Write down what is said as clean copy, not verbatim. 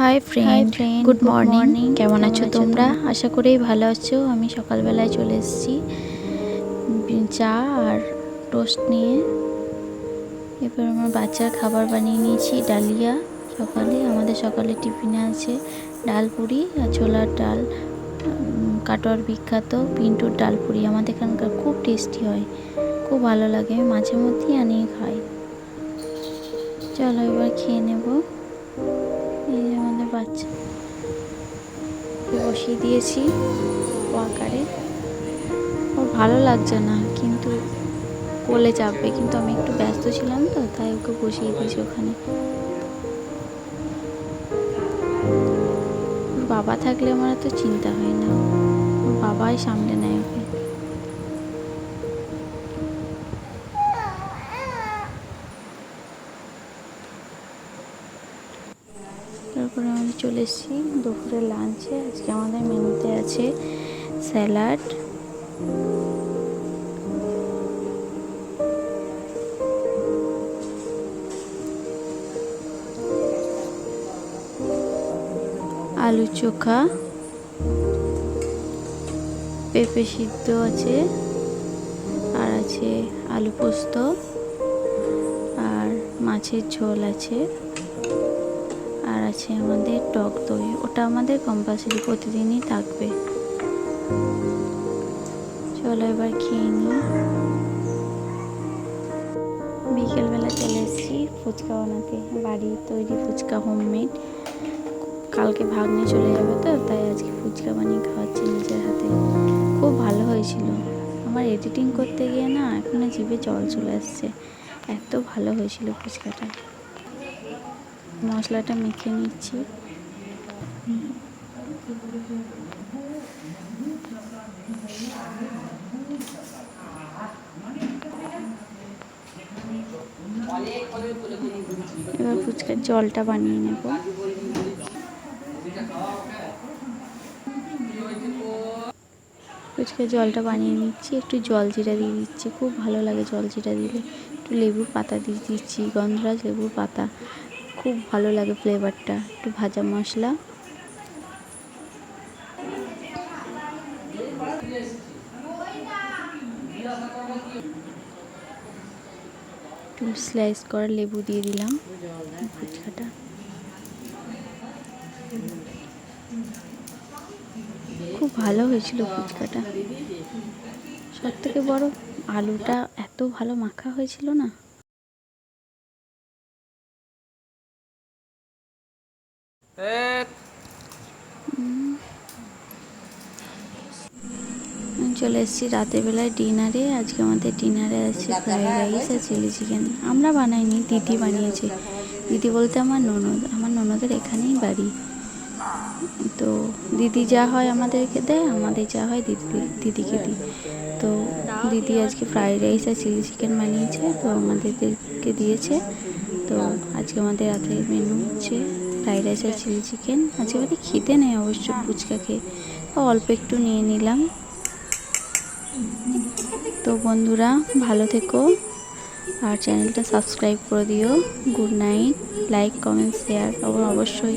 Hi friend, good morning. কেমন আছো তোমরা? আশা করি ভালো আছো। আমি সকালবেলায় চলে এসেছি চা আর টোস্ট নিয়ে। এবার আমার বাচ্চার খাবার বানিয়ে নিয়েছি, ডালিয়া। আমাদের সকালে টিফিনে আছে ডাল পুরি আর ছোলার ডাল, কাটোয়ার বিখ্যাত পিন্টুর ডাল পুরি। আমাদের এখানকার খুব টেস্টি হয়, খুব ভালো লাগে। আমি মাঝে মধ্যেই আনিয়ে খাই। চলো এবার খেয়ে নেবো। এই যে আমাদের বাচ্চা বসিয়ে দিয়েছি ওয়াকারে। ওর ভালো লাগছে না, কিন্তু কোলে চাপবে, কিন্তু আমি একটু ব্যস্ত ছিলাম তো, তাই ওকে বসিয়ে দিয়েছি ওখানে। ওর বাবা থাকলে আমার এত চিন্তা হয় না, ওর বাবাই সামলে নেয় ওকে। তারপরে আমাদের চলে এসেছি দুপুরের লাঞ্চে। আজকে আমাদের মেনুতে আছে স্যালাড, আলু চোখা, পেঁপে সিদ্ধ আছে, আর আছে আলু পোস্ত, আর মাছের ঝোল আছে, আর আছে আমাদের টক দই। ওটা আমাদের কম্পালসারি প্রতিদিনই থাকবে। চলো এবার খেয়ে নিই। বিকেলবেলা চলে এসেছি ফুচকা বানাতে, বাড়ি তৈরি ফুচকা, হোমমেড। কালকে ভাগ্নে চলে যাবে তো, তাই আজকে ফুচকা বানিয়ে খাওয়াচ্ছি নিজের হাতে। খুব ভালো হয়েছিল। আমার এডিটিং করতে গিয়ে না এখনো জিভে জল চলে আসছে, এত ভালো হয়েছিল ফুচকাটা। মশলাটা মেখে নিচ্ছি। এবার ফুচকার জলটা বানিয়ে নেব। ফুচকার জলটা বানিয়ে নিচ্ছি, একটু জলজিরা দিয়ে দিচ্ছি, খুব ভালো লাগে জলজিরা দিলে। একটু লেবুর পাতা দিয়ে দিচ্ছি, গন্ধরাজ লেবুর পাতা, খুব ভালো লাগে ফ্লেভারটা। একটু ভাজা মশলা, একটু স্লাইস করা লেবু দিয়ে দিলাম ফুচকাটা। খুব ভালো হয়েছিল ফুচকাটা। সব থেকে বড়, আলুটা এত ভালো মাখা হয়েছিল না। চলে এসেছি রাতের বেলায় ডিনারে। আজকে আমাদের ডিনারে আছে ফ্রাইড রাইস আর চিলি চিকেন। আমরা বানাইনি, দিদি বানিয়েছে। দিদি বলতে আমার ননদ, আমার ননদের এখানেই বাড়ি। তো দিদি যা হয় আমাদেরকে দেয়, আমাদের যা হয় দিদিকে দিই। তো দিদি আজকে ফ্রাইড রাইস আর চিলি চিকেন বানিয়েছে, তো আমাদেরকে দিয়েছে। তো আজকে আমাদের রাতের মেনু হচ্ছে ফ্রাইড রাইস আর চিলি চিকেন। আজকে আমাদের খেতে নেই অবশ্য ফুচকা খেয়ে, অল্প একটু নিয়ে নিলাম। তো বন্ধুরা ভালো থেকো, আর চ্যানেলটা সাবস্ক্রাইব করে দিও। Good night. Like, comment, share অবশ্যই